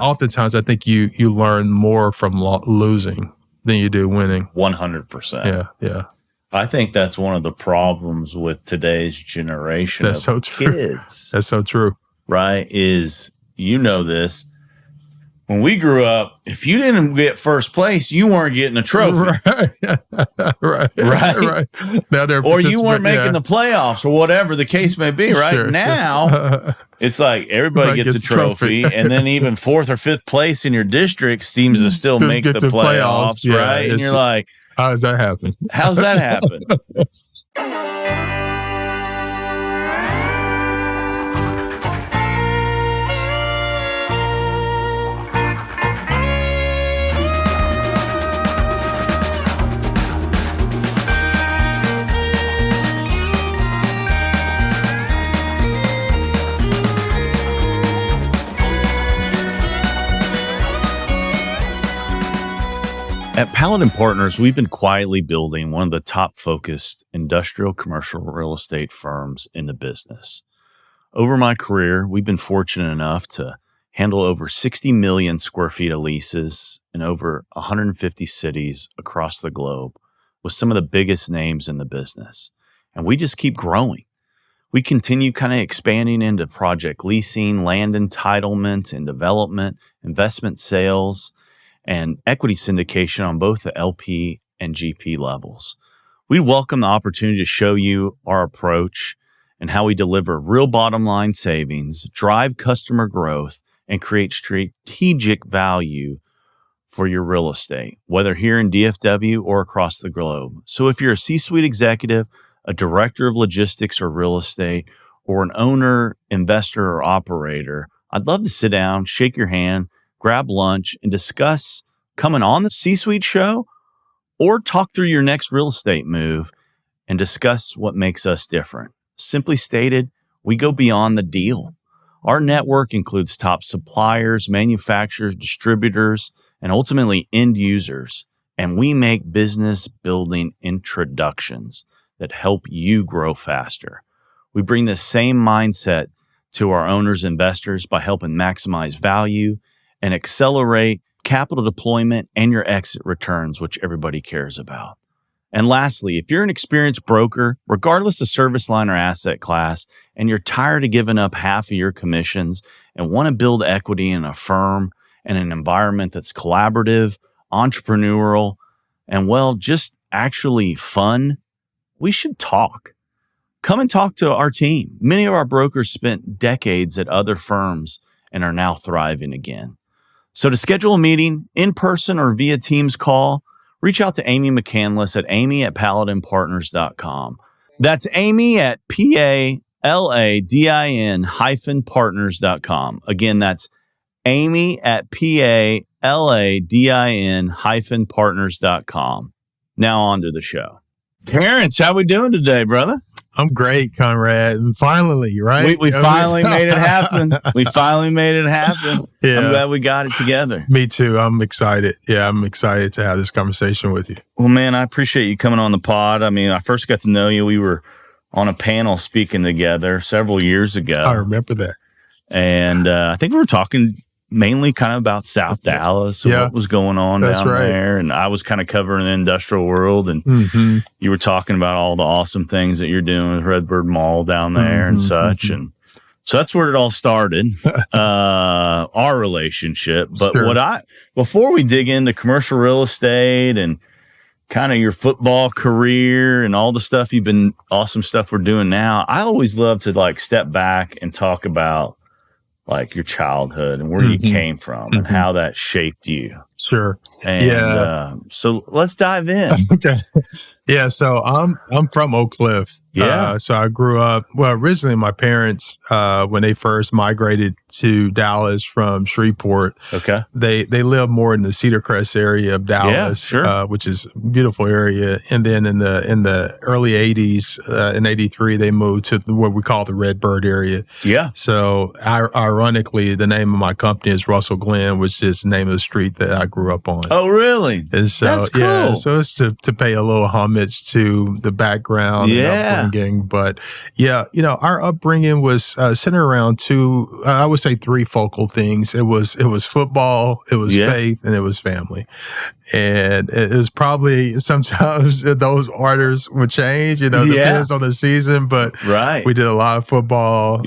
oftentimes I think you learn more from losing than you do winning. 100%. Yeah. I think that's one of the problems with today's generation of kids. That's so true. Right? Is, this. When we grew up, if you didn't get first place, you weren't getting a trophy. Right. Now or you weren't making the playoffs or whatever the case may be, right? Now, it's like everybody gets a trophy. And then even fourth or fifth place in your district seems to still make the playoffs, right? And you're like, how does that happen? How's that happen? At Paladin Partners, we've been quietly building one of the top focused industrial commercial real estate firms in the business. Over my career, we've been fortunate enough to handle over 60 million square feet of leases in over 150 cities across the globe with some of the biggest names in the business. And we just keep growing. We continue kind of expanding into project leasing, land entitlement and development, investment sales, and equity syndication on both the LP and GP levels. We welcome the opportunity to show you our approach and how we deliver real bottom line savings, drive customer growth, and create strategic value for your real estate, whether here in DFW or across the globe. So if you're a C-suite executive, a director of logistics or real estate, or an owner, investor, or operator, I'd love to sit down, shake your hand, grab lunch, and discuss coming on the C-Suite show or talk through your next real estate move and discuss what makes us different. Simply stated, we go beyond the deal. Our network includes top suppliers, manufacturers, distributors, and ultimately end users. And we make business building introductions that help you grow faster. We bring this same mindset to our owners, investors by helping maximize value and accelerate capital deployment and your exit returns, which everybody cares about. And lastly, if you're an experienced broker, regardless of service line or asset class, and you're tired of giving up half of your commissions and want to build equity in a firm and an environment that's collaborative, entrepreneurial, and just actually fun, we should talk. Come and talk to our team. Many of our brokers spent decades at other firms and are now thriving again. So to schedule a meeting, in person or via Teams call, reach out to Amy McCandless at amy@paladinpartners.com. That's Amy at PALADIN-partners.com. Again, that's Amy at PALADIN-partners.com. Now on to the show. Terrance, how we doing today, brother? I'm great, Conrad. And finally, right? We finally made it happen. Yeah. I'm glad we got it together. Me too. I'm excited. Yeah, I'm excited to have this conversation with you. Well, man, I appreciate you coming on the pod. I mean, I first got to know you. We were on a panel speaking together several years ago. I remember that. And I think we were talking mainly kind of about South Dallas and what was going on down there. And I was kind of covering the industrial world. And you were talking about all the awesome things that you're doing with Redbird Mall down there and such. And so that's where it all started, our relationship. But before we dig into commercial real estate and kind of your football career and all the stuff awesome stuff we're doing now, I always love to step back and talk about your childhood and where you came from and how that shaped you. Sure. And so let's dive in. Okay. Yeah. So I'm from Oak Cliff. Yeah. So I grew up, originally my parents, when they first migrated to Dallas from Shreveport, they lived more in the Cedar Crest area of Dallas, which is a beautiful area. And then in the early 80s, in 83, they moved to what we call the Redbird area. Yeah. So ironically, the name of my company is Russell Glen, which is the name of the street that I grew up on. Oh, really? And so, that's cool. Yeah, so it's to pay a little homage to the background and upbringing. But yeah, our upbringing was centered around I would say three focal things. It was football, it was faith, and it was family. And it was probably sometimes those orders would change, depends on the season. But we did a lot of football.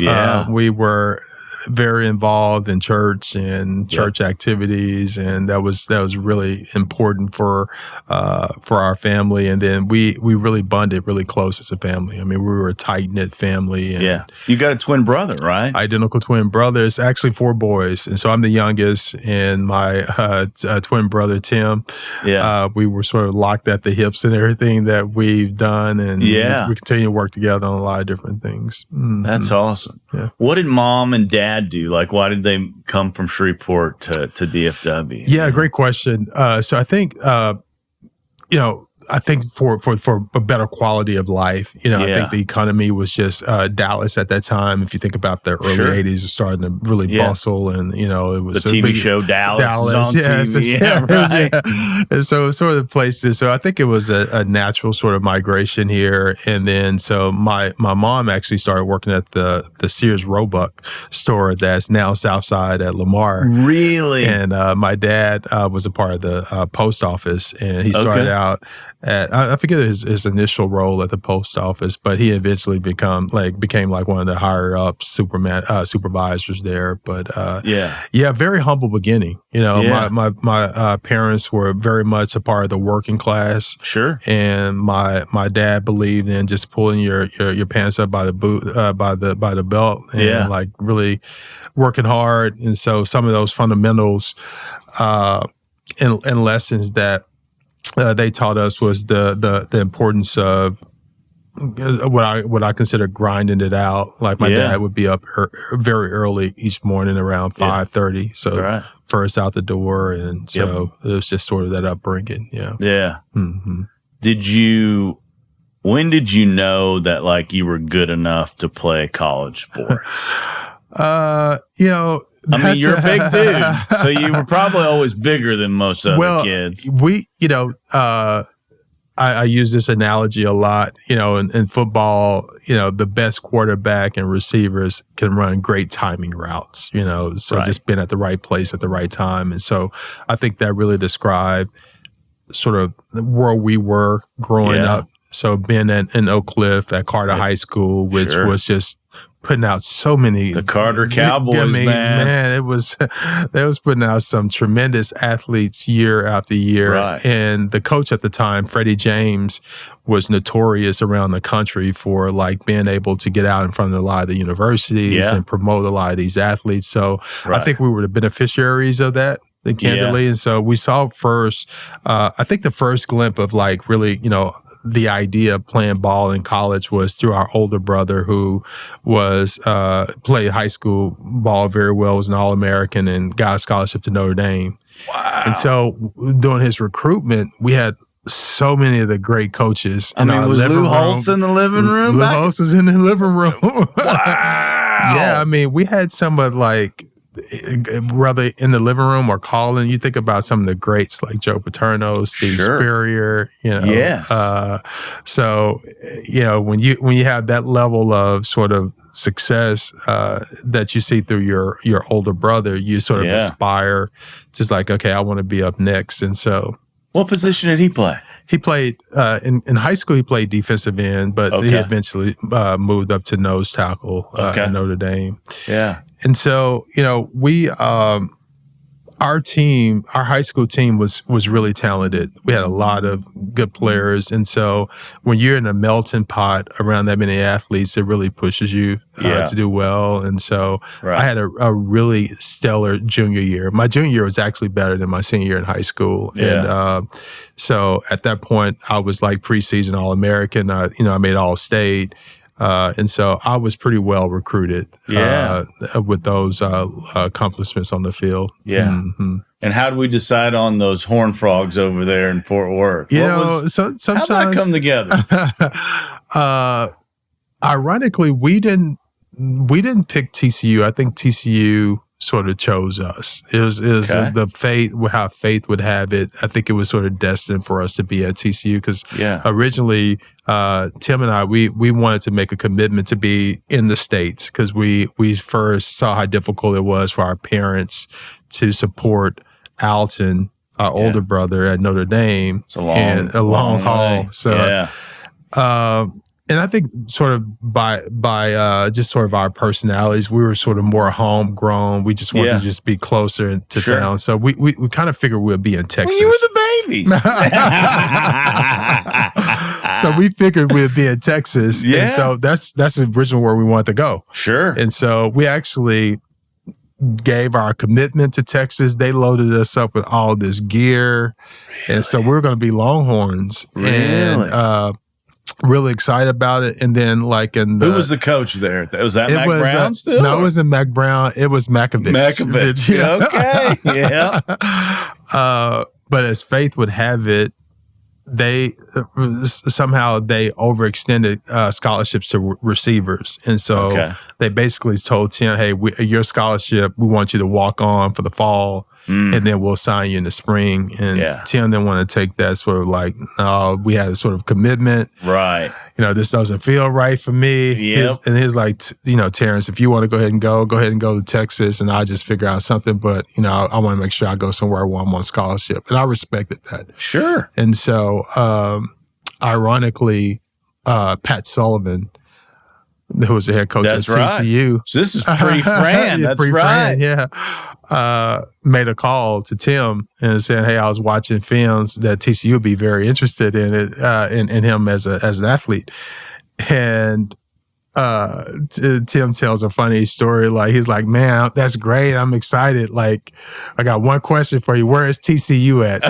We were very involved in church and church activities, and that was really important for our family. And then we really bonded really close as a family. I mean, we were a tight knit family. And you got a twin brother, right? Identical twin brothers, actually 4 boys, and so I'm the youngest. And my twin brother Tim, we were sort of locked at the hips in everything that we've done, and we continue to work together on a lot of different things. Mm-hmm. That's awesome. Yeah. What did mom and dad do? Like, why did they come from Shreveport to DFW? Yeah, great question. So I think, I think for a better quality of life, I think the economy was just Dallas at that time. If you think about the early 80s, it's starting to really bustle, and it was the TV show Dallas on TV. And so sort of places. So I think it was a natural sort of migration here. And then so my mom actually started working at the Sears Roebuck store that's now Southside at Lamar. Really? And my dad was a part of the post office, and he started out I forget his initial role at the post office, but he eventually became like one of the higher up supervisors there. But very humble beginning. My parents were very much a part of the working class. Sure. And my dad believed in just pulling your pants up by the by the belt, and like really working hard. And so some of those fundamentals and lessons that they taught us was the importance of what I consider grinding it out. Like my dad would be up very early each morning around 5:30. So first out the door, and so it was just sort of that upbringing. Yeah. Yeah. Mm-hmm. When did you know that like you were good enough to play college sports? I mean, you're a big dude, so you were probably always bigger than most other kids. I use this analogy a lot. In football, the best quarterback and receivers can run great timing routes. Just being at the right place at the right time, and so I think that really described sort of where we were growing up. So being in Oak Cliff at Carter High School, which was just putting out so many. The Carter Cowboys, man. It was putting out some tremendous athletes year after year. Right. And the coach at the time, Freddie James, was notorious around the country for like being able to get out in front of a lot of the universities and promote a lot of these athletes. So I think we were the beneficiaries of that. Candidly. And so we saw first, I think the first glimpse of like really, the idea of playing ball in college was through our older brother, who was, played high school ball very well, was an All-American and got a scholarship to Notre Dame. Wow. And so doing his recruitment, we had so many of the great coaches. Was Lou Holtz in the living room? Lou Holtz was in the living room. Wow. Yeah. I mean, we had some of like, whether in the living room or calling, you think about some of the greats like Joe Paterno, Steve Spurrier, Yes. So, when you have that level of sort of success that you see through your older brother, you sort of aspire, just like, okay, I want to be up next. And so, what position did he play? He played in high school. He played defensive end, but he eventually moved up to nose tackle at Notre Dame. Yeah. And so, our high school team was really talented. We had a lot of good players. And so when you're in a melting pot around that many athletes, it really pushes you to do well. And so I had a really stellar junior year. My junior year was actually better than my senior year in high school. Yeah. And so at that point, I was like preseason All-American. I made All-State. And so I was pretty well recruited with those accomplishments on the field. Yeah. Mm-hmm. And how do we decide on those Horned Frogs over there in Fort Worth? Sometimes how did that come together? Ironically, we didn't pick TCU. I think TCU sort of chose us. It was the faith, how faith would have it. I think it was sort of destined for us to be at TCU because originally Tim and I, we wanted to make a commitment to be in the States because we first saw how difficult it was for our parents to support Alton, our older brother at Notre Dame. It's a long haul. So, and I think sort of by just sort of our personalities, we were sort of more homegrown. We just wanted to just be closer to town. So we kind of figured we'd be in Texas. Well, you were the babies. So we figured we'd be in Texas. Yeah. And so that's the original where we wanted to go. Sure. And so we actually gave our commitment to Texas. They loaded us up with all this gear. Really? And so we were going to be Longhorns. Really? And really excited about it. And then who was the coach there? Was that Mac Brown still? No, it wasn't Mac Brown. It was Makovich. Yeah. Okay. Yeah. But as fate would have it, they somehow overextended scholarships to receivers. And so they basically told Tim, hey, your scholarship, we want you to walk on for the fall. And then we'll sign you in the spring. And Tim didn't want to take that sort of we had a sort of commitment. Right. This doesn't feel right for me. Yep. And he's like, Terrence, if you want to go ahead and go to Texas and I'll just figure out something. But, I want to make sure I go somewhere where I'm on scholarship. And I respected that. Sure. And so, ironically, Pat Sullivan, who was the head coach at TCU. So this is pre-Fran. That's pre-Fran, made a call to Tim and said, hey, I was watching films that TCU would be very interested in it, in him as an athlete. And Tim tells a funny story. He's like, man, that's great. I'm excited. I got one question for you. Where is TCU at?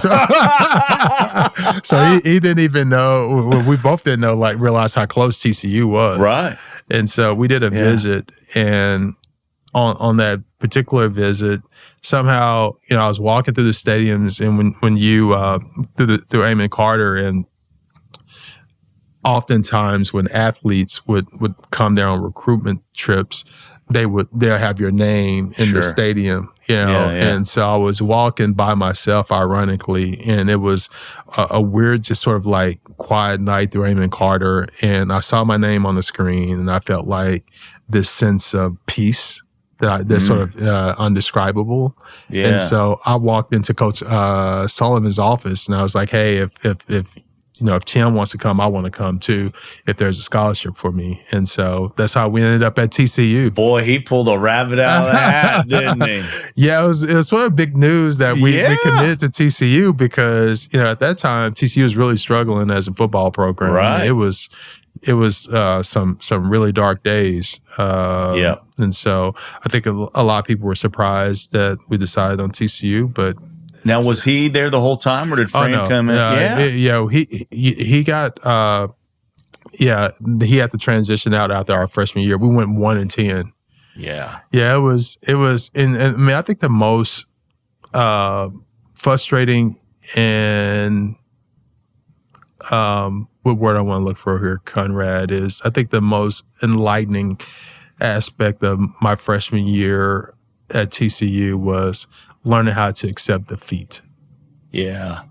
So he didn't even know. We both didn't know, realize how close TCU was. Right. And so we did a visit, and on that particular visit, somehow, I was walking through the stadiums, and when you through Amon Carter, and oftentimes when athletes would come there on recruitment trips, they'll have your name in the stadium, And so I was walking by myself, ironically, and it was a weird, just sort of quiet night through Amon Carter, and I saw my name on the screen, and I felt this sense of peace that's sort of undescribable. Yeah. And so I walked into Coach Sullivan's office, and I was like, hey, if Tim wants to come, I want to come too, if there's a scholarship for me. And so that's how we ended up at TCU. Boy, he pulled a rabbit out of the hat, didn't he? Yeah, it was sort of big news that we committed to TCU because, at that time, TCU was really struggling as a football program. Right. It was some really dark days. And so I think a lot of people were surprised that we decided on TCU, but now, was he there the whole time, or did Frank come in? He got, he had to transition out after our freshman year. We went 1-10. Yeah. Yeah, it was, and I think the most frustrating and, what word I want to look for here, Conrad, is I think the most enlightening aspect of my freshman year at TCU was learning how to accept defeat. Yeah.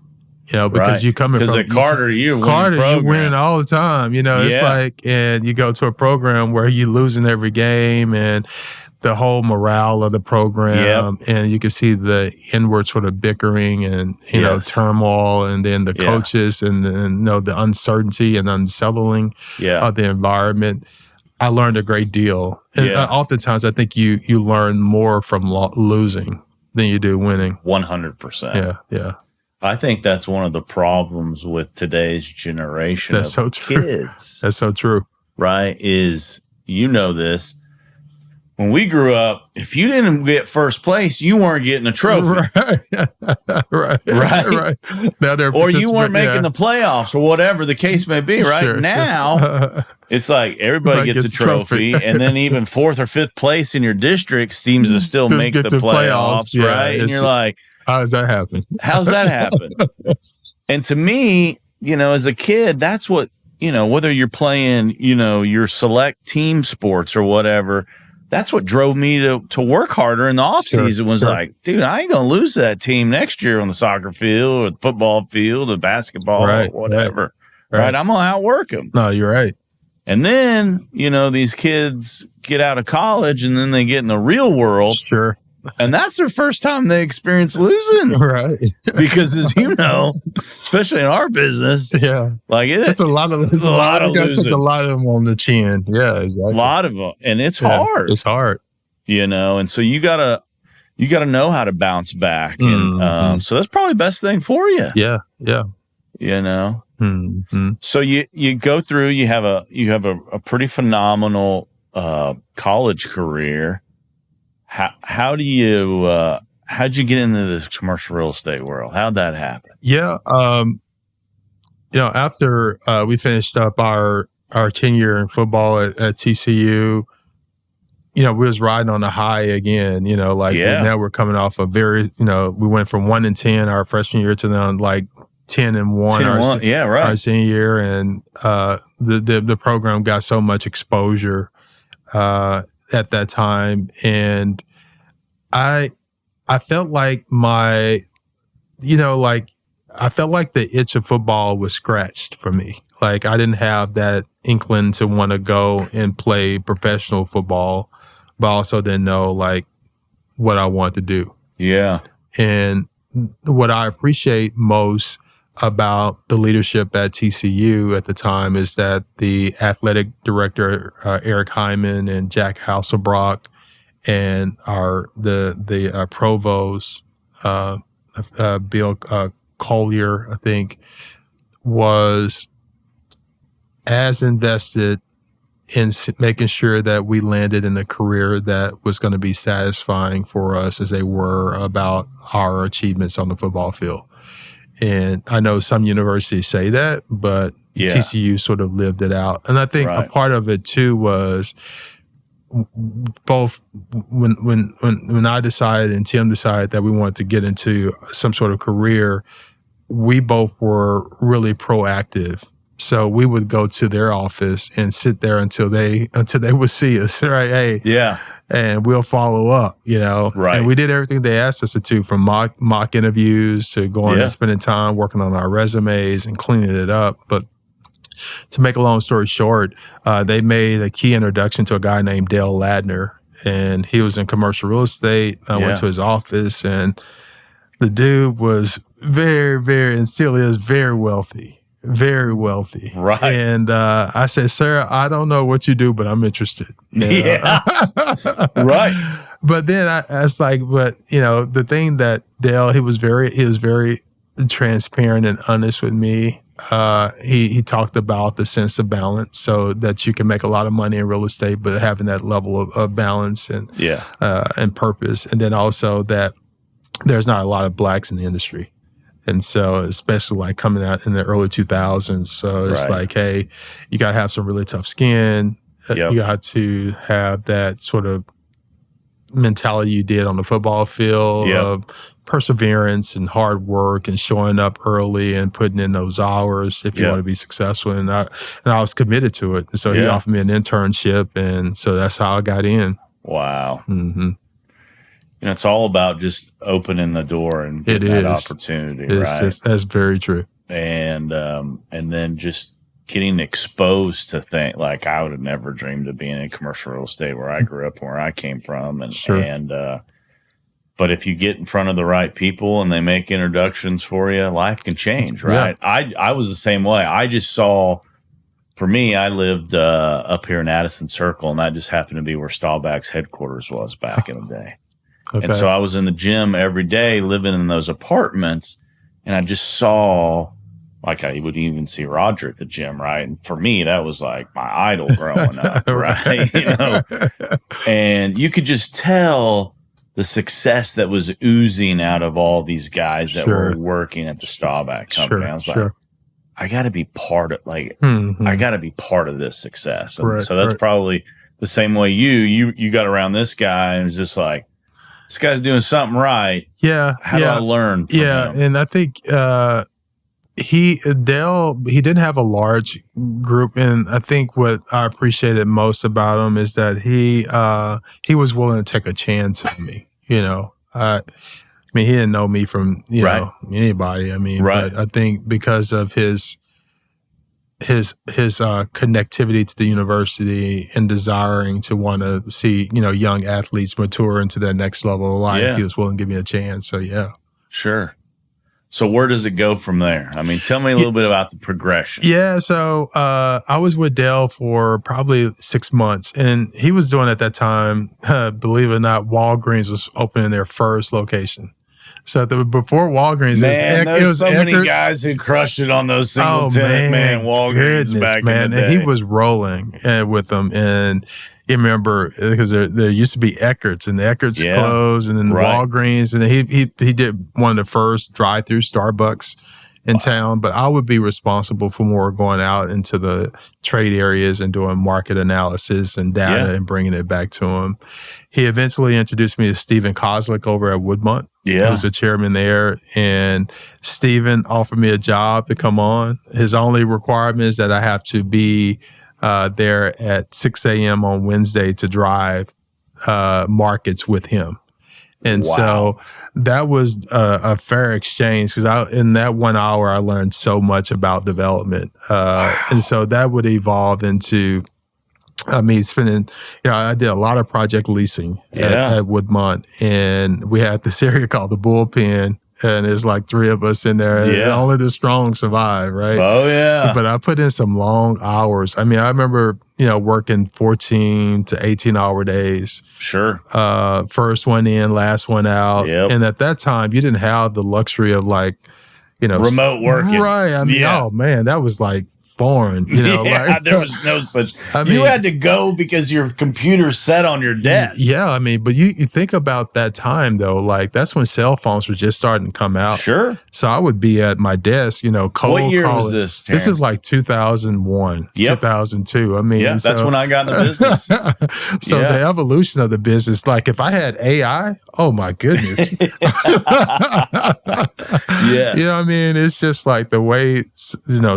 Because you coming from... Because at Carter, you're winning all the time. It's and you go to a program where you're losing every game and the whole morale of the program, and you can see the inward sort of bickering and, turmoil, and then the coaches and the uncertainty and unsettling of the environment. I learned a great deal. And oftentimes I think you learn more from losing than you do winning. 100%. Yeah. I think that's one of the problems with today's generation of kids. That's so true. Right? Is, this, when we grew up, if you didn't get first place, you weren't getting a trophy. Right. Or you weren't making the playoffs, or whatever the case may be. Right. Sure, now, it's like everybody gets a trophy, and then even fourth or fifth place in your district seems to still make the playoffs. Right. And you're like, how does that happen? How's that happen? And to me, as a kid, that's what, whether you're playing, your select team sports or whatever, that's what drove me to work harder in the off season. Was like, dude, I ain't gonna lose that team next year on the soccer field or the football field or basketball or whatever. Right. I'm gonna outwork them. No, you're right. And then, these kids get out of college and then they get in the real world. Sure. And that's their first time they experience losing. Right. Because as you know, especially in our business, like it's a lot of losing. A lot of them on the chin. Yeah, exactly. A lot of them. And it's hard. It's hard. And so you gotta know how to bounce back. And so that's probably the best thing for you. Yeah. So you go through, you have a pretty phenomenal college career. How'd you get into this commercial real estate world? How'd that happen? Yeah. After we finished up our tenure in football at TCU, we was riding on a high again, now we're coming off a very, we went from 1-10 our freshman year to then like 10-1 our senior year. And the program got so much exposure at that time. And I felt like I felt like the itch of football was scratched for me. Like I didn't have that inkling to want to go and play professional football, but I also didn't know like what I wanted to do. Yeah. And what I appreciate most about the leadership at TCU at the time is that the athletic director, Eric Hyman and Jack Hasselbrock, and the provost, Bill Collier, I think, was as invested in making sure that we landed in a career that was going to be satisfying for us as they were about our achievements on the football field. And I know some universities say that, but TCU sort of lived it out. And I think a part of it too was both when I decided and Tim decided that we wanted to get into some sort of career, we both were really proactive. So we would go to their office and sit there until they would see us, right? Hey, and we'll follow up, Right. And we did everything they asked us to do, from mock interviews to going and spending time working on our resumes and cleaning it up. But to make a long story short, they made a key introduction to a guy named Dale Ladner, and he was in commercial real estate. I went to his office, and the dude was very, very, and still is very wealthy. Very wealthy. Right. And I said, "Sir, I don't know what you do, but I'm interested." Right. But then I was like, the thing that Dale, he was very transparent and honest with me. He talked about the sense of balance, so that you can make a lot of money in real estate, but having that level of balance and purpose. And then also that there's not a lot of blacks in the industry. And so, especially like coming out in the early 2000s. So it's like, hey, you got to have some really tough skin. You got to have that sort of mentality you did on the football field of perseverance and hard work and showing up early and putting in those hours if you want to be successful. And I was committed to it. And so he offered me an internship. And so that's how I got in. Wow. Mm-hmm. It's all about just opening the door and getting that opportunity, right? That's very true. And then just getting exposed to things like I would have never dreamed of being in commercial real estate where I grew up and where I came from. But if you get in front of the right people and they make introductions for you, life can change, right? Yeah. I was the same way. I just saw, for me, I lived up here in Addison Circle, and that just happened to be where Staubach's headquarters was back in the day. Okay. And so I was in the gym every day living in those apartments, and I just saw, like, I would even see Roger at the gym, right? And for me, that was like my idol growing up, right? And you could just tell the success that was oozing out of all these guys that were working at the Staubach company. I was like, I got to be part of, I got to be part of this success. And so that's probably the same way you got around this guy and was just like, this guy's doing something right. Yeah. How do I learn from him? And I think he didn't have a large group, and I think what I appreciated most about him is that he was willing to take a chance on me. I mean, he didn't know me from anybody. I mean, but I think because of his connectivity to the university and desiring to want to see young athletes mature into their next level of life, he was willing to give me a chance. So sure. So where does it go from there? I mean, tell me a little bit about the progression. Yeah, so I was with Dale for probably 6 months, and he was doing at that time, believe it or not, Walgreens was opening their first location. So before Walgreens, it was so many guys who crushed it on those single tenant Walgreens back in the day. And he was rolling with them, and you remember because there used to be Eckert's, and the Eckert's closed, and then Walgreens, and he did one of the first drive-through Starbucks in town. But I would be responsible for more going out into the trade areas and doing market analysis and data and bringing it back to him. He eventually introduced me to Stephen Kozlik over at Woodmont. Yeah. Who's the chairman there. And Stephen offered me a job to come on. His only requirement is that I have to be there at 6 a.m. on Wednesday to drive markets with him. And so that was a fair exchange because in that 1 hour, I learned so much about development. And so that would evolve into me spending, I did a lot of project leasing at Woodmont, and we had this area called the Bullpen, and there's like 3 of us in there, and only the strong survive, right? Oh, yeah. But I put in some long hours. I mean, I remember, working 14 to 18-hour days. Sure. First one in, last one out. Yep. And at that time, you didn't have the luxury of remote working. Right. I mean, oh, man, that was like foreign, there was no such. You had to go because your computer set on your desk. Yeah, I mean, but you think about that time though, that's when cell phones were just starting to come out. Sure. So I would be at my desk, cold. What year was this, Terrance? This is like 2001, 2002. I mean, that's when I got in the business. So the evolution of the business, like if I had AI, oh my goodness. Yes. You know what I mean? It's just like the way,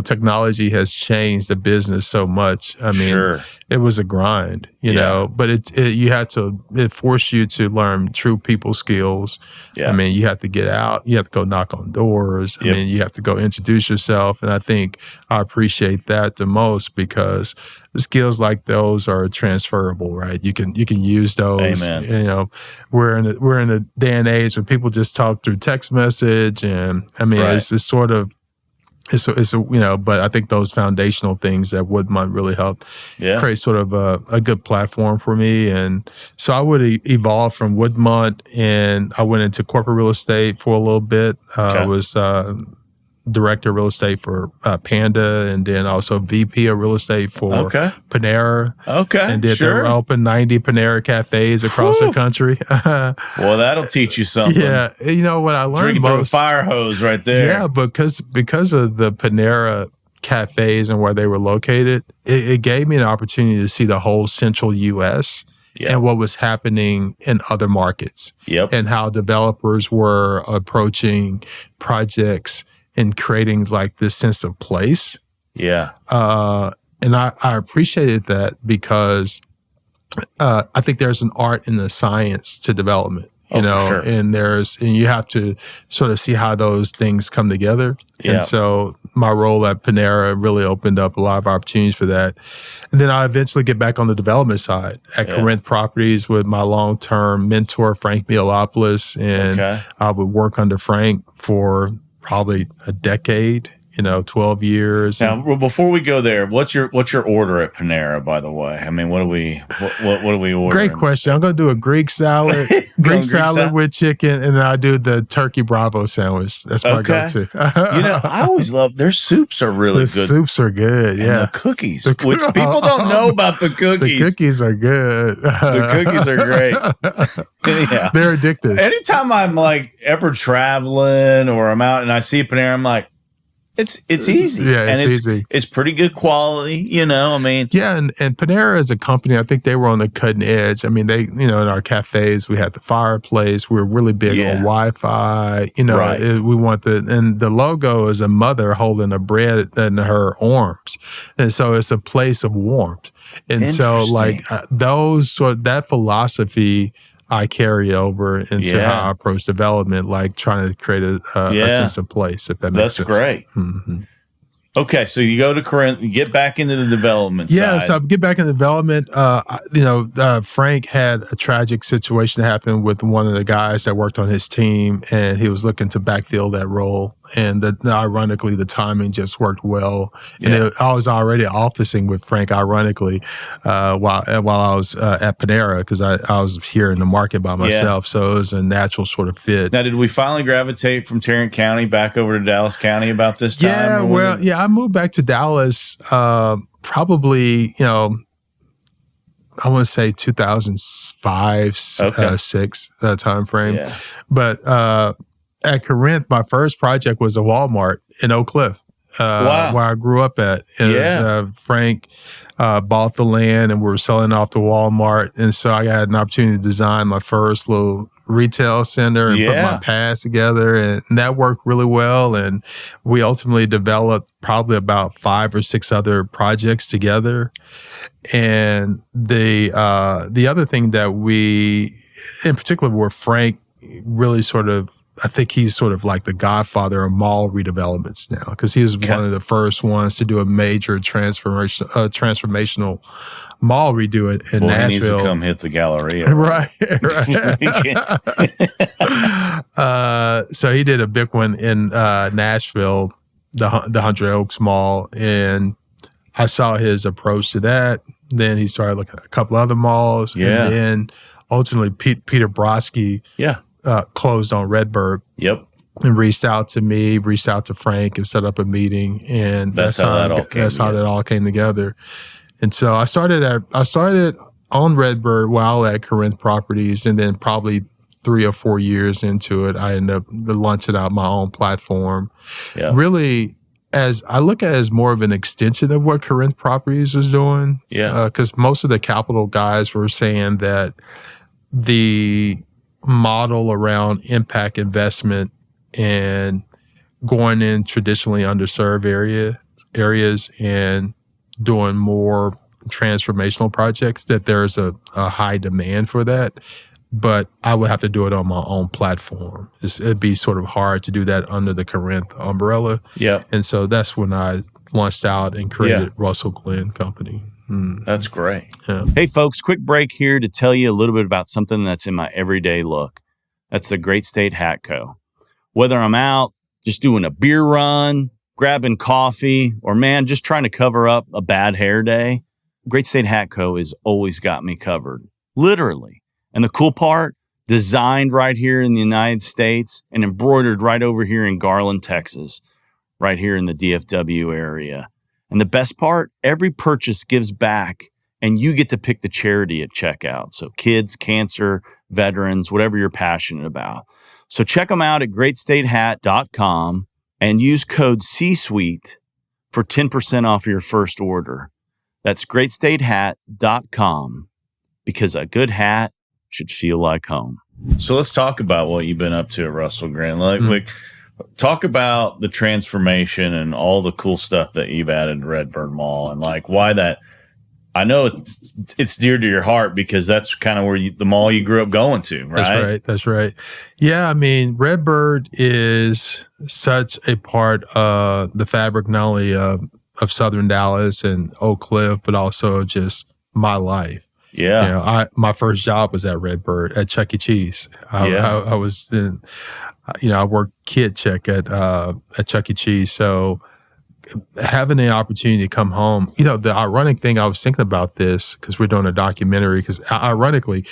technology has changed the business so much. I mean, it was a grind, you know, but it forced you to learn true people skills. Yeah. I mean, you have to get out, you have to go knock on doors. I mean, you have to go introduce yourself. And I think I appreciate that the most because the skills like those are transferable, right? You can use those. Amen. We're in a day and age where people just talk through text message, and I mean, it's just sort of. But I think those foundational things that Woodmont really helped create sort of a good platform for me. And so I would evolve from Woodmont, and I went into corporate real estate for a little bit. I was director of real estate for Panda, and then also VP of real estate for Panera. And did open 90 Panera cafes across the country. Well, that'll teach you something. Yeah, what I learned Drinking most. Through a fire hose right there. Yeah, because of the Panera cafes and where they were located, it gave me an opportunity to see the whole central U.S. and what was happening in other markets. And how developers were approaching projects and creating like this sense of place. And I appreciated that because I think there's an art in the science to development, and you have to sort of see how those things come together. And so my role at Panera really opened up a lot of opportunities for that. And then I eventually get back on the development side at Corinth Properties with my long-term mentor, Frank Mialopoulos. And I would work under Frank for probably a decade, 12 years. Now, before we go there, what's your order at Panera, by the way? I mean, what do we order? Great question. I'm going to do a Greek salad, Greek salad with chicken, and then I do the turkey Bravo sandwich. That's my go-to. I always love their soups are really good. The soups are good, and the cookies, which people don't know about the cookies. The cookies are good. The cookies are great. They're addictive. Anytime I'm ever traveling or I'm out and I see Panera, I'm like, It's easy. Yeah, and it's easy. It's pretty good quality, I mean. Yeah, and Panera as a company, I think they were on the cutting edge. I mean, they, in our cafes, we had the fireplace. We were really big on Wi-Fi. Right. We want and the logo is a mother holding a bread in her arms. And so it's a place of warmth. And so that philosophy I carry over into how I approach development, like trying to create a sense of place, if that makes sense. That's great. Mm-hmm. Okay, so you go to Corinth, you get back into the development side. Yeah, so I get back in development. Frank had a tragic situation happen with one of the guys that worked on his team, and he was looking to backfill that role. And ironically, the timing just worked well. And I was already officing with Frank, ironically, while I was at Panera, because I was here in the market by myself. So it was a natural sort of fit. Now, did we finally gravitate from Tarrant County back over to Dallas County about this time? I moved back to Dallas probably, I want to say 2005, 6 time frame. Yeah. But at Corinth, my first project was a Walmart in Oak Cliff, where I grew up at. Frank bought the land, and we were selling off to Walmart. And so I had an opportunity to design my first little retail center and put my pads together, and that worked really well. And we ultimately developed probably about 5 or 6 other projects together. And the other thing that we, in particular, where Frank really sort of, I think he's sort of like the godfather of mall redevelopments now, because he was one of the first ones to do a major transformational mall redo in Nashville. He needs to come hit the Galleria. Right. So he did a big one in Nashville, the 100 Oaks Mall, and I saw his approach to that. Then he started looking at a couple other malls, and then ultimately Peter Brodsky closed on Redbird. Yep. And reached out to me, reached out to Frank, and set up a meeting, and that's how that all came together. And so I started on Redbird while at Corinth Properties, and then probably 3 or 4 years into it, I ended up launching out my own platform. Yeah. Really, as I look at it as more of an extension of what Corinth Properties was doing. Yeah. Because most of the capital guys were saying that the model around impact investment and going in traditionally underserved areas and doing more transformational projects, that there's a high demand for that. But I would have to do it on my own platform. It'd be sort of hard to do that under the Corinth umbrella. Yeah. And so that's when I launched out and created Russell Glen Company. That's great. Yeah. Hey, folks, quick break here to tell you a little bit about something that's in my everyday look. That's the Great State Hat Co. Whether I'm out just doing a beer run, grabbing coffee, or just trying to cover up a bad hair day, Great State Hat Co. has always got me covered. Literally. And the cool part, designed right here in the United States and embroidered right over here in Garland, Texas, right here in the DFW area. And the best part, every purchase gives back, and you get to pick the charity at checkout. So kids, cancer, veterans, whatever you're passionate about. So check them out at greatstatehat.com and use code C-Suite for 10% off your first order. That's greatstatehat.com, because a good hat should feel like home. So let's talk about what you've been up to at Russell Glen. Like, talk about the transformation and all the cool stuff that you've added to Redbird Mall, and like why that. I know it's dear to your heart because that's kind of where the mall you grew up going to, right? That's right. Yeah, I mean, Redbird is such a part of the fabric, not only of Southern Dallas and Oak Cliff, but also just my life. Yeah. My first job was at Redbird at Chuck E. Cheese. I was in, I worked kid check at Chuck E. Cheese. So having the opportunity to come home, the ironic thing, I was thinking about this because we're doing a documentary, because ironically,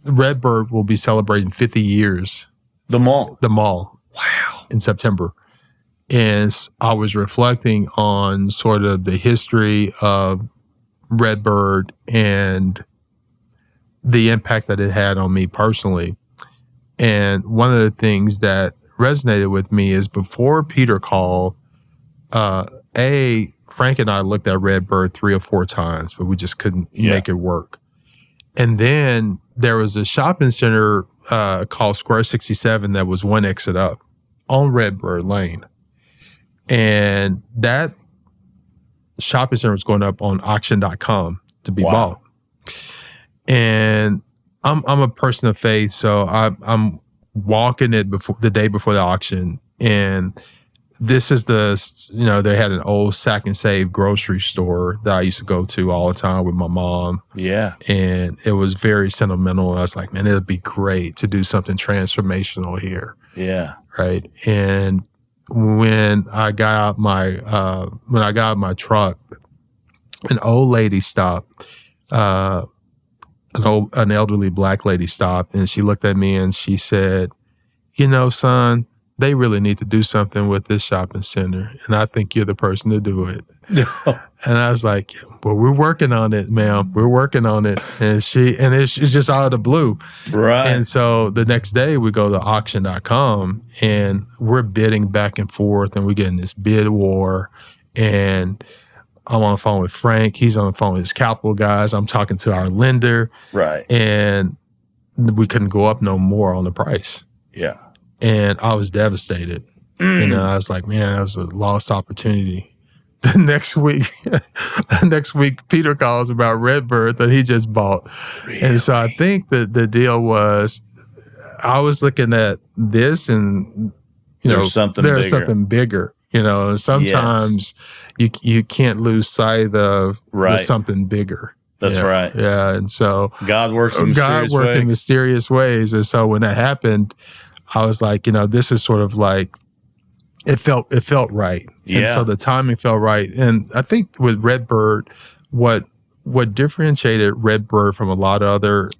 Redbird will be celebrating 50 years. The mall. Wow. In September. And I was reflecting on sort of the history of Redbird and the impact that it had on me personally. And one of the things that resonated with me is before Peter called, Frank and I looked at Redbird 3 or 4 times, but we just couldn't make it work. And then there was a shopping center called Square 67 that was one exit up on Redbird Lane. And that shopping center was going up on auction.com to be bought. And I'm a person of faith, so I'm walking it the day before the auction, and this is they had an old Sack and Save grocery store that I used to go to all the time with my mom. Yeah. And it was very sentimental. I was like, man, it'd be great to do something transformational here. Yeah. Right. And when I got out my truck, an old lady stopped, an elderly Black lady stopped, and she looked at me and she said, son, they really need to do something with this shopping center, and I think you're the person to do it. And I was like, well, we're working on it, ma'am. We're working on it. And it's just out of the blue. Right. And so the next day we go to auction.com and we're bidding back and forth, and we're getting this bid war. And I'm on the phone with Frank. He's on the phone with his capital guys. I'm talking to our lender. Right. And we couldn't go up no more on the price. Yeah. And I was devastated. I was like, man, that was a lost opportunity. The next week, Peter calls about Redbird that he just bought. Really? And so I think that the deal was, I was looking at this and, there's something bigger. And sometimes you can't lose sight of the something bigger. That's right. Yeah. And so God works in mysterious ways. And so when that happened, I was like, this is sort of like, it felt right. Yeah. And so the timing felt right. And I think with Redbird, what differentiated Redbird from a lot of other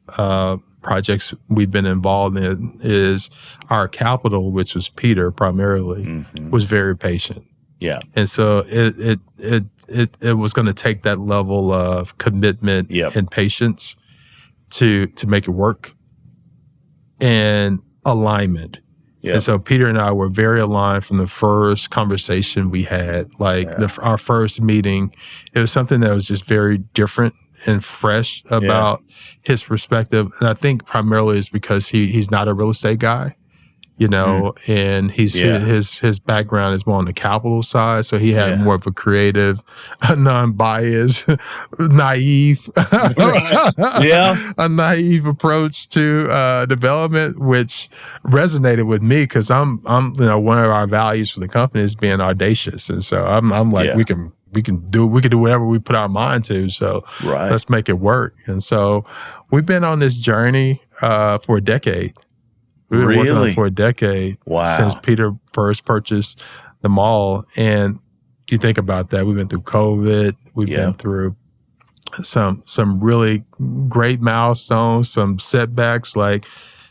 projects we've been involved in is our capital, which was Peter primarily, was very patient. Yeah. And so it was going to take that level of commitment and patience to make it work, and alignment. Yep. And so Peter and I were very aligned from the first conversation we had. Our first meeting, it was something that was just very different and fresh about his perspective. And I think primarily it's because he's not a real estate guy, and his background is more on the capital side. So he had more of a creative, non-biased, naive, a naive approach to development, which resonated with me because I'm one of our values for the company is being audacious, and so I'm like we can do whatever we put our mind to. So let's make it work. And so we've been on this journey for a decade. We've been working on it for a decade since Peter first purchased the mall. And you think about that, we've been through COVID. We've been through some really great milestones, some setbacks, like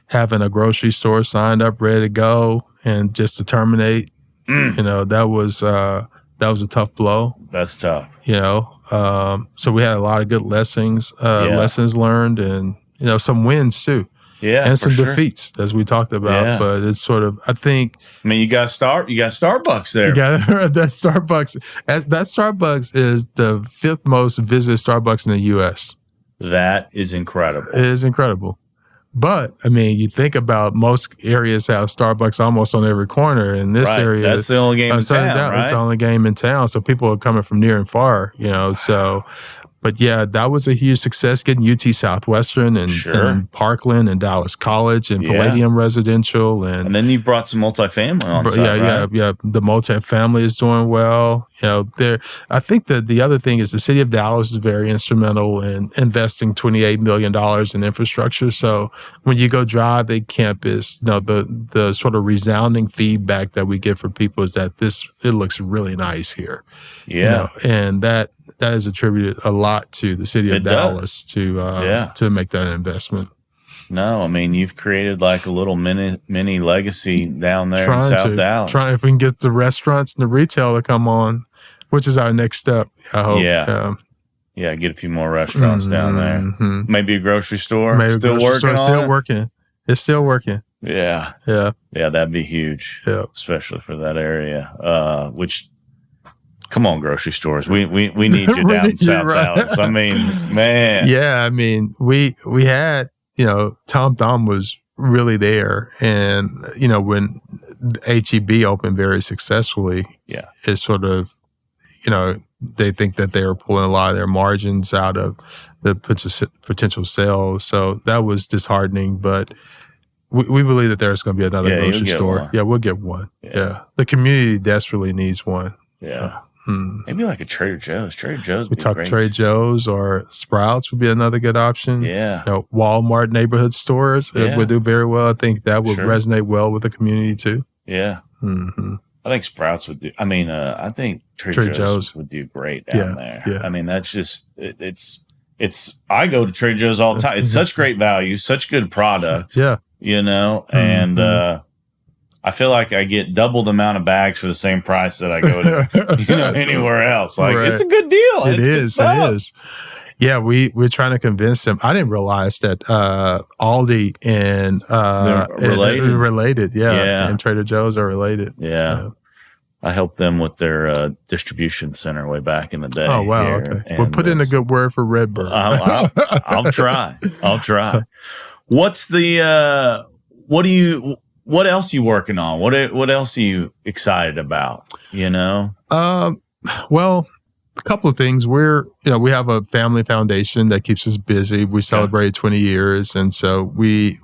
having a grocery store signed up, ready to go, and just to terminate. That was a tough blow. That's tough. So we had a lot of good lessons learned, and some wins too. Yeah, and some defeats, as we talked about. Yeah. But it's sort of, I think. I mean, you got Starbucks there. You got that Starbucks. That Starbucks is the 5th most visited Starbucks in the U.S. That is incredible. It is incredible. But, I mean, you think about most areas have Starbucks almost on every corner. In this area, that's the only game in town, right? It's the only game in town. So people are coming from near and far, so. But yeah, that was a huge success, getting UT Southwestern and Parkland and Dallas College and Palladium Residential. And then you brought some multifamily on site, right? The multifamily is doing well. I think that the other thing is the city of Dallas is very instrumental in investing $28 million in infrastructure. So when you go drive the campus, the sort of resounding feedback that we get from people is that it looks really nice here. Yeah. And that is attributed a lot to the city of Dallas to make that investment. No, I mean, you've created like a little mini legacy down there in South Dallas. Trying if we can get the restaurants and the retail to come on, which is our next step, I hope. Yeah, get a few more restaurants down there. Maybe a grocery store. Still working. It's still working. Yeah. Yeah. Yeah, that'd be huge. Yeah. Especially for that area. Which, come on, grocery stores. We need you down in South Dallas. I mean, man. Yeah, I mean, we had, Tom Thumb was really there. And, when HEB opened very successfully, it's sort of, they think that they were pulling a lot of their margins out of the potential sales. So that was disheartening, but we believe that there's going to be another grocery store. One. Yeah, we'll get one. Yeah. The community desperately needs one. Yeah. Maybe like a Trader Joe's. Trader Joe's we talk Trader Joe's or Sprouts would be another good option. Yeah. Walmart neighborhood stores would do very well. I think that would resonate well with the community too. Yeah. Mm-hmm. I think Sprouts would do. I mean, I think Trader Joe's would do great down there. Yeah. I mean, that's just it's. I go to Trader Joe's all the time. It's such great value, such good product. Yeah. And I feel like I get double the amount of bags for the same price that I go to anywhere else. Like it's a good deal. It is. Yeah, we're trying to convince them. I didn't realize that Aldi and related. Yeah, and Trader Joe's are related. Yeah. So. I helped them with their distribution center way back in the day. Oh, wow. Okay. We'll put in a good word for Redbird. I'll try. What's the what else are you working on? What else are you excited about? Well, a couple of things. We have a family foundation that keeps us busy. We celebrated 20 years. And so we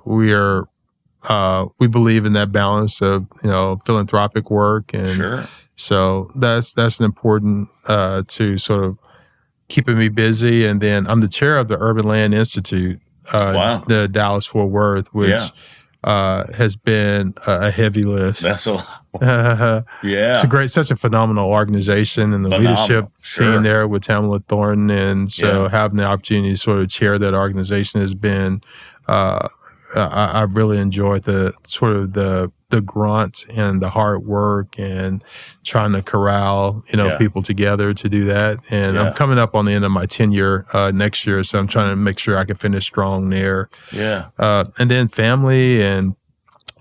believe in that balance of, philanthropic work. And so that's an important, to sort of keeping me busy. And then I'm the chair of the Urban Land Institute, the Dallas Fort Worth, which, has been a heavy list. That's a lot. It's such a phenomenal organization, and the leadership team there with Tamala Thornton. And so having the opportunity to sort of chair that organization has been, I really enjoyed the sort of the grunt and the hard work and trying to corral, people together to do that. And I'm coming up on the end of my tenure next year, so I'm trying to make sure I can finish strong there. Yeah. And then family and,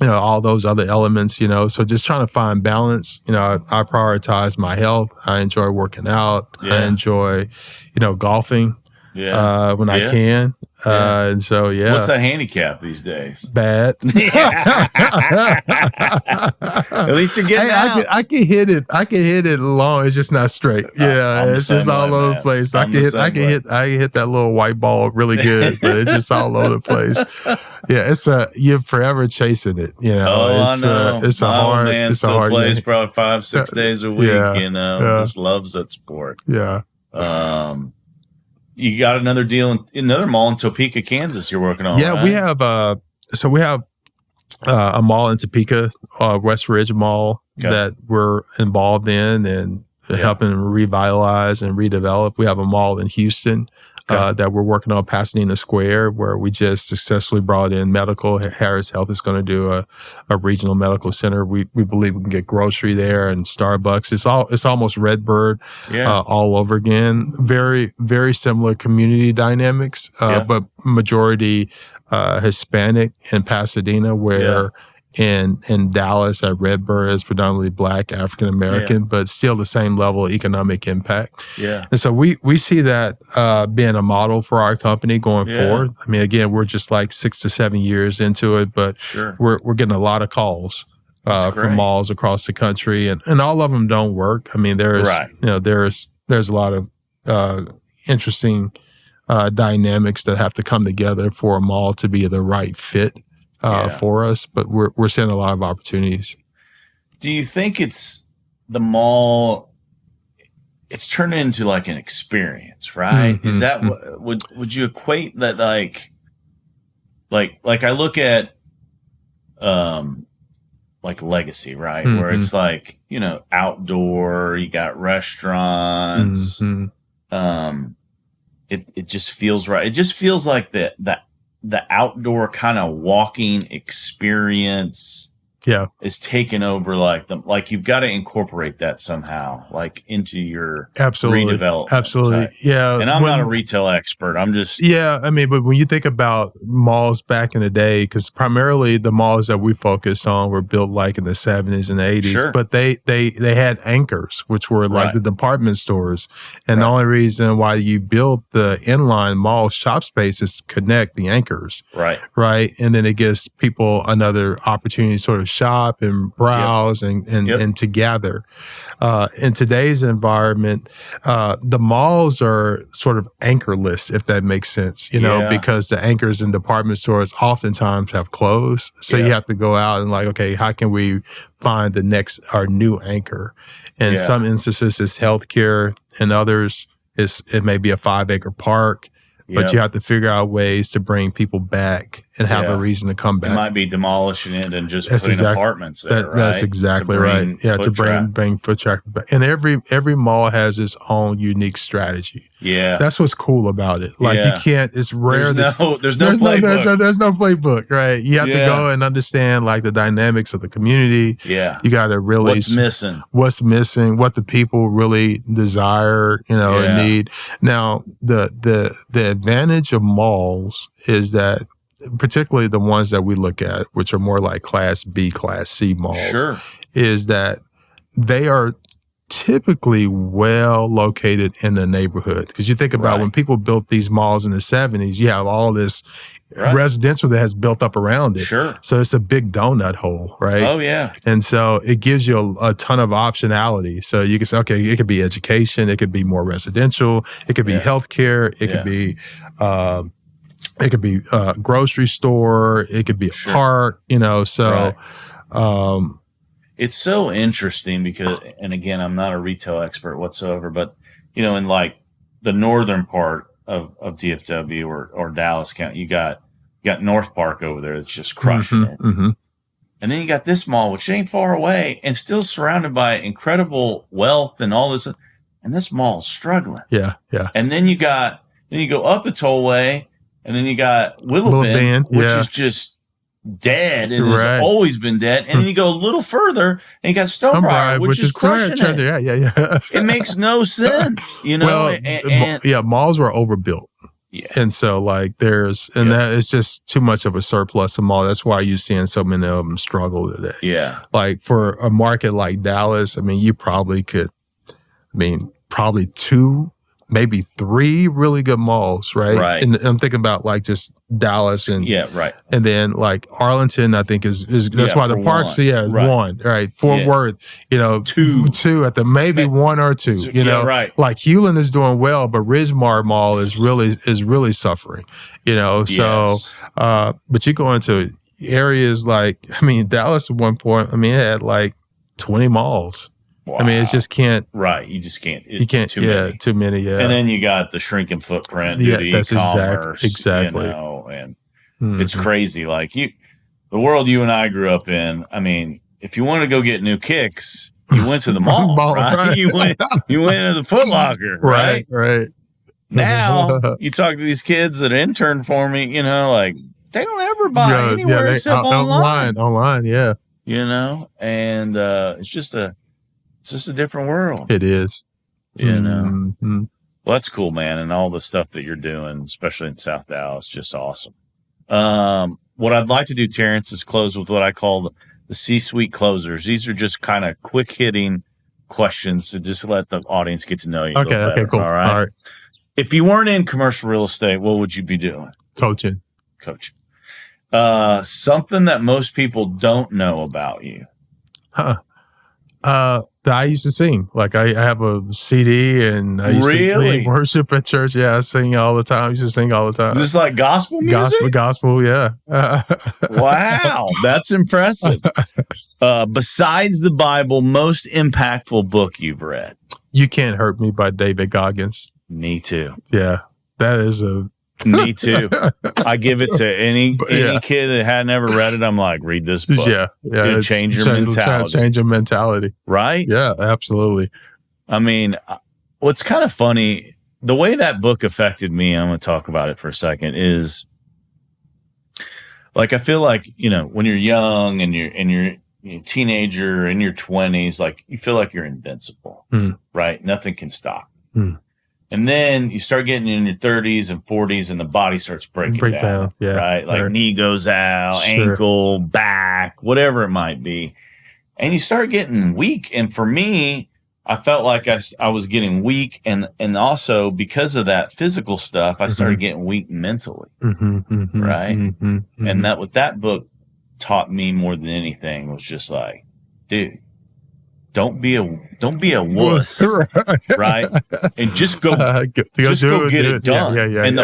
all those other elements, so just trying to find balance. I prioritize my health. I enjoy working out. I enjoy, golfing. When I can. And so, What's the handicap these days? Bad. At least you're getting out. I can hit it long. It's just not straight. It's just all over the place. I can hit that little white ball really good, but it's just all over the place. Yeah, you're forever chasing it. I know. It's a hard. Man it's a hard plays game. probably 5-6 days a week. Just loves that sport. Yeah. You got another deal another mall in Topeka, Kansas. You're working on. Yeah, right? we have a mall in Topeka, West Ridge Mall, that we're involved in and helping revitalize and redevelop. We have a mall in Houston that we're working on, Pasadena Square, where we just successfully brought in medical. Harris Health is going to do a regional medical center. We believe we can get grocery there and Starbucks. It's almost Redbird all over again. Very, very similar community dynamics, but majority Hispanic in Pasadena, where in Dallas at Redbird is predominantly Black, African American, but still the same level of economic impact. Yeah. And so we see that being a model for our company going forward. I mean, again, we're just like 6 to 7 years into it, but we're getting a lot of calls from malls across the country, and all of them don't work. I mean, there's a lot of interesting dynamics that have to come together for a mall to be the right fit for us, but we're seeing a lot of opportunities. Do you think it's the mall? It's turned into like an experience, right? Mm-hmm. Is that what would you equate that like I look at like Legacy, right? Mm-hmm. Where it's like, outdoor, you got restaurants. Mm-hmm. It just feels right. It just feels like the outdoor kind of walking experience is taken over. Like you've got to incorporate that somehow, like into your redevelopment. Absolutely. Type. Yeah. And I'm not a retail expert. I'm just. Yeah. I mean, but when you think about malls back in the day, because primarily the malls that we focused on were built like in the 70s and 80s, but they had anchors, which were like the department stores. And the only reason why you built the inline mall shop space is to connect the anchors. Right. And then it gives people another opportunity to sort of shop and browse and to gather. In today's environment, the malls are sort of anchorless, if that makes sense, you know, because the anchors in department stores oftentimes have closed. So you have to go out and like, okay, how can we find the next or new anchor? In some instances, it's healthcare. In others, it may be a 5-acre park. But you have to figure out ways to bring people back and have a reason to come back. It might be demolishing it and just putting apartments there, right? That's exactly right. Yeah, to bring foot traffic back. And every mall has its own unique strategy. Yeah. That's what's cool about it. Like you can't, it's rare. There's no playbook. There's no playbook, right? You have to go and understand like the dynamics of the community. Yeah. You got to really. What's missing, what the people really desire, you know, and need. Now, the advantage of malls is that, particularly the ones that we look at, which are more like Class B, Class C malls, is that they are typically well located in the neighborhood. Because you think about when people built these malls in the 70s, you have all this residential that has built up around it. So it's a big donut hole, right? Oh, yeah. And so it gives you a ton of optionality. So you can say, okay, it could be education, it could be more residential, it could be healthcare, it could be grocery store, it could be a park, you know, so it's so interesting because, and again, I'm not a retail expert whatsoever, but, you know, in like the northern part of DFW or Dallas County, you got North Park over there that's just crushing it. And then you got this mall, which ain't far away and still surrounded by incredible wealth and all this. And this mall's struggling. Yeah. And then you go up the tollway and then you got Willow Bend, which is just dead and has always been dead. And then you go a little further and you got Stonebriar, which is crushing it. Yeah. It makes no sense, you know. Well, malls were overbuilt. Yeah. And so like that is just too much of a surplus of mall. That's why you're seeing so many of them struggle today. Yeah. Like for a market like Dallas, I mean, you probably could, probably 2, maybe 3 really good malls, right? And I'm thinking about like just Dallas and and then like Arlington, I think is that's why the parks is 1, right? Fort Worth, you know, 2 at the maybe 1 or 2, you know, like Hewlin is doing well, but Ridgemar Mall is really suffering, you know. So, but you go into areas like Dallas at one point, it had like 20 malls. Wow. It just can't. Right. You just can't. You can't. Too many. Too many. Yeah. And then you got the shrinking footprint due to e-commerce. Exactly. You know, and it's crazy. Like the world you and I grew up in. If you want to go get new kicks, you went to the mall. Right? You went to the Foot Locker. Right. Right. Now you talk to these kids that intern for me. You know, like they don't ever buy anywhere except online. Online. Yeah. You know, and it's just a different world. It is. You know. Well, that's cool, man. And all the stuff that you're doing, especially in South Dallas, just awesome. What I'd like to do, Terrance, is close with what I call the C-suite closers. These are just kind of quick hitting questions to just let the audience get to know you. Okay, cool. All right. If you weren't in commercial real estate, what would you be doing? Coaching. Something that most people don't know about you. I used to sing. Like I have a CD and I used to lead worship at church. Yeah, I sing all the time. I used to sing all the time. Is this like gospel music? Gospel, yeah. Wow, that's impressive. Besides the Bible, most impactful book you've read? You Can't Hurt Me by David Goggins. Me too. Yeah, that is a... Me too. I give it to any kid that had never read it. I'm like, read this book. Yeah. It'll change your mentality. Change your mentality. Right? Yeah, absolutely. What's kind of funny, the way that book affected me, I'm going to talk about it for a second, is like, I feel like, you know, when you're young and you're teenager in your 20s, like you feel like you're invincible, right? Nothing can stop. And then you start getting in your 30s and 40s and the body starts breaking down, right? Like knee goes out, ankle, back, whatever it might be. And you start getting weak. And for me, I felt like I was getting weak. And also because of that physical stuff, I started getting weak mentally, right? And what that book taught me more than anything was just like, dude, don't be a wuss, right? And just go get it done. And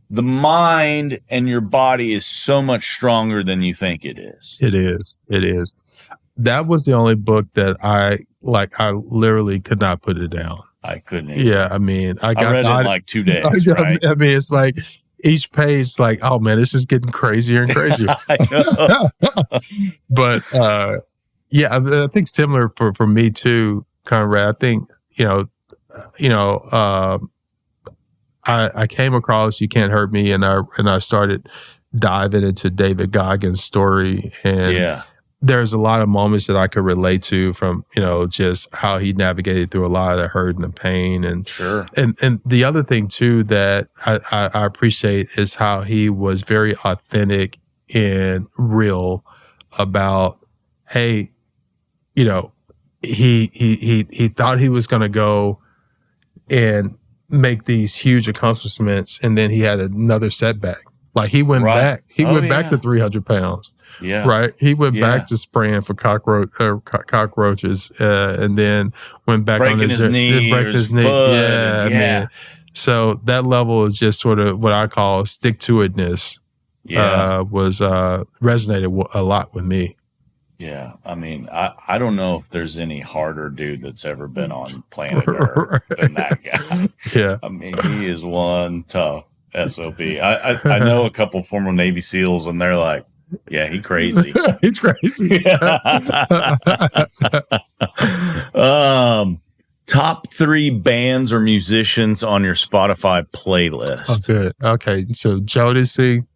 the mind and your body is so much stronger than you think it is. It is. That was the only book that I literally could not put it down. I couldn't either. Yeah, I mean, I read it in like 2 days, right? I mean, it's like each page, like, oh man, this is getting crazier and crazier. I know. But yeah, I think similar for me too, Conrad. I think I came across You Can't Hurt Me, and I started diving into David Goggins' story, and there's a lot of moments that I could relate to from just how he navigated through a lot of the hurt and the pain, and and the other thing too that I appreciate is how he was very authentic and real about, hey, he thought he was going to go and make these huge accomplishments, and then he had another setback. Like he went back. He went back to 300 pounds. Yeah. Right. He went back to spraying for cockroaches, and then went back breaking on his knee. Breaking his knee. Yeah. I mean, so that level is just sort of what I call stick-to-itness. Was resonated a lot with me. Yeah, I mean, I don't know if there's any harder dude that's ever been on planet Earth than that guy. Yeah, I mean, he is one tough SOB. I know a couple former Navy SEALs, and they're like, yeah, he crazy. He's crazy. Top 3 bands or musicians on your Spotify playlist. Oh, good. Okay, so Jodeci.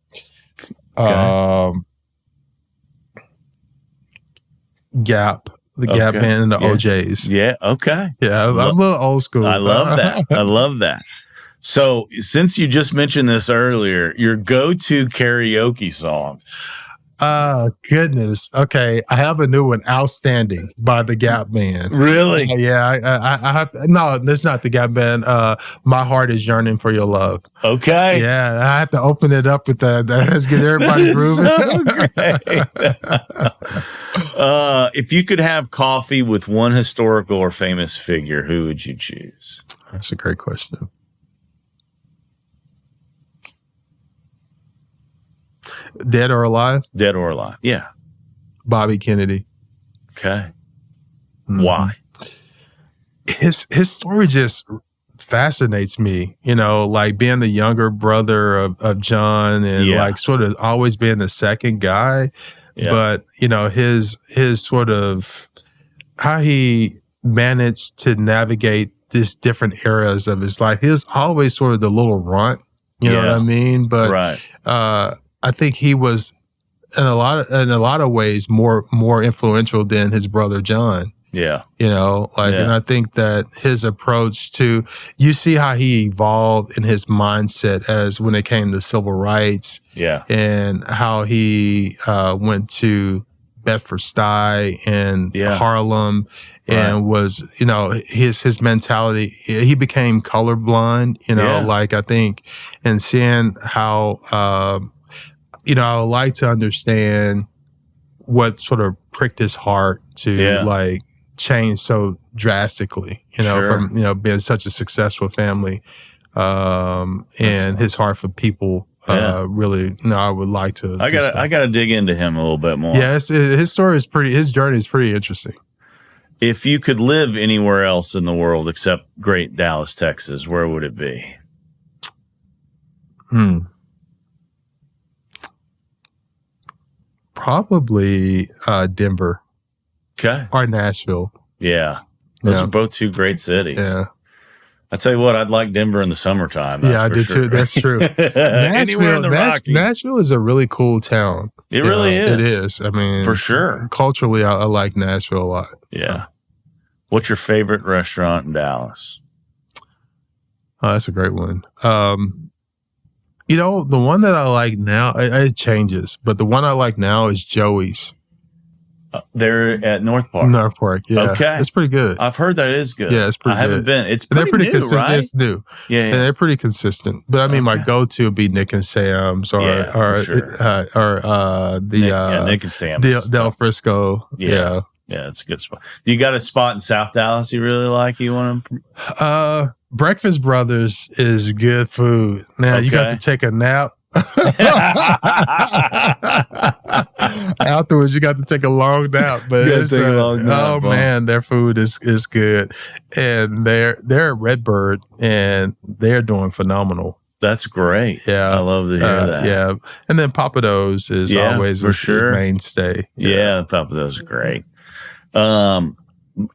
Gap, the Gap band, and the OJs. Yeah, okay. Yeah, I'm a little old school. I love that. I love that. So, since you just mentioned this earlier, your go-to karaoke song. Goodness. Okay, I have a new one, Outstanding, by the Gap Band. Really? Yeah, I have. No, that's not the Gap Band. My Heart Is Yearning for Your Love. Okay. Yeah, I have to open it up with that. Let's get everybody grooving. If you could have coffee with one historical or famous figure, who would you choose? That's a great question. Dead or alive? Dead or alive, yeah. Bobby Kennedy. Okay. Why? His story just fascinates me, like being the younger brother of John, and like sort of always being the second guy. Yeah. But, his sort of how he managed to navigate these different eras of his life. He was always sort of the little runt, you know what I mean? But I think he was in a lot of ways more influential than his brother John. Yeah. And I think that his approach to, you see how he evolved in his mindset as when it came to civil rights. Yeah. And how he went to Bedford-Stuy and Harlem, and was, his mentality, he became colorblind, like I think, and seeing how, I would like to understand what sort of pricked his heart to like change so drastically, from, being such a successful family, and his heart for people. Really, I would like to. I gotta dig into him a little bit more. Yeah, his story is his journey is pretty interesting. If you could live anywhere else in the world except great Dallas, Texas, where would it be? Probably Denver. Okay. Or Nashville. Yeah. Those are both 2 great cities. Yeah. I tell you what, I'd like Denver in the summertime. Yeah, I do too. That's true. Anywhere in the Rockies. Nashville is a really cool town. It really is. It is. I mean, for sure. Culturally, I like Nashville a lot. Yeah. What's your favorite restaurant in Dallas? Oh, that's a great one. You know, the one that I like now, it changes, but the one I like now is Joey's. They're at North Park. North Park, yeah. Okay. It's pretty good. I've heard that is good. Yeah, it's pretty good. I haven't been. It's pretty new, consistent. right? It's new. Yeah. And they're pretty consistent. But I mean, my go-to would be Nick and Sam's or Nick and Sam's. Del Frisco. Yeah. Yeah, it's a good spot. You got a spot in South Dallas you really like? You want to? Breakfast Brothers is good food. Now you got to take a nap. Afterwards, you got to take a long nap. But man, their food is good, and they're at Redbird, and they're doing phenomenal. That's great. Yeah, I love to hear that. Yeah, and then Papados is always a mainstay. Yeah, Papados are great.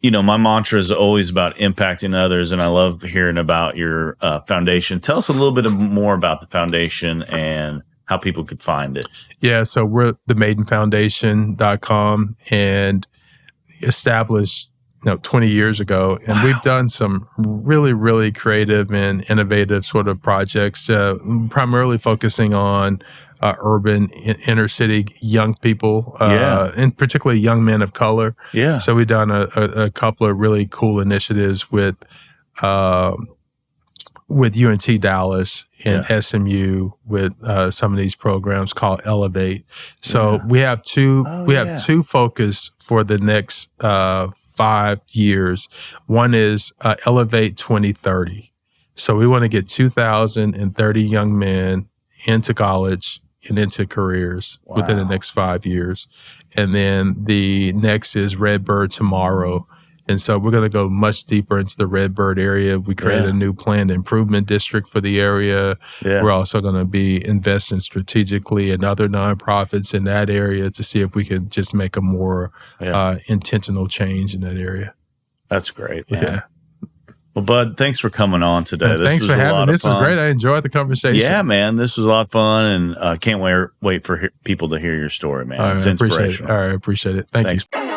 You know, my mantra is always about impacting others, and I love hearing about your foundation. Tell us a little bit more about the foundation and how people could find it. Yeah, so we're the MaidenFoundation.com and established 20 years ago, and we've done some really, really creative and innovative sort of projects, primarily focusing on urban, inner city young people, and particularly young men of color. Yeah. So we've done a couple of really cool initiatives with UNT Dallas and SMU with some of these programs called Elevate. So we have two focus for the next 5 years. One is Elevate 2030. So we want to get 2,030 young men into college and into careers within the next 5 years. And then the next is Redbird Tomorrow. And so we're going to go much deeper into the Redbird area. We created a new planned improvement district for the area. Yeah. We're also going to be investing strategically in other nonprofits in that area to see if we can just make a more intentional change in that area. That's great, man. Yeah. Well, Bud, thanks for coming on today. Thanks for having me. This was great. I enjoyed the conversation. Yeah, man. This was a lot of fun, and can't wait for people to hear your story, man. It's inspirational. All right, I appreciate it. Thanks. You.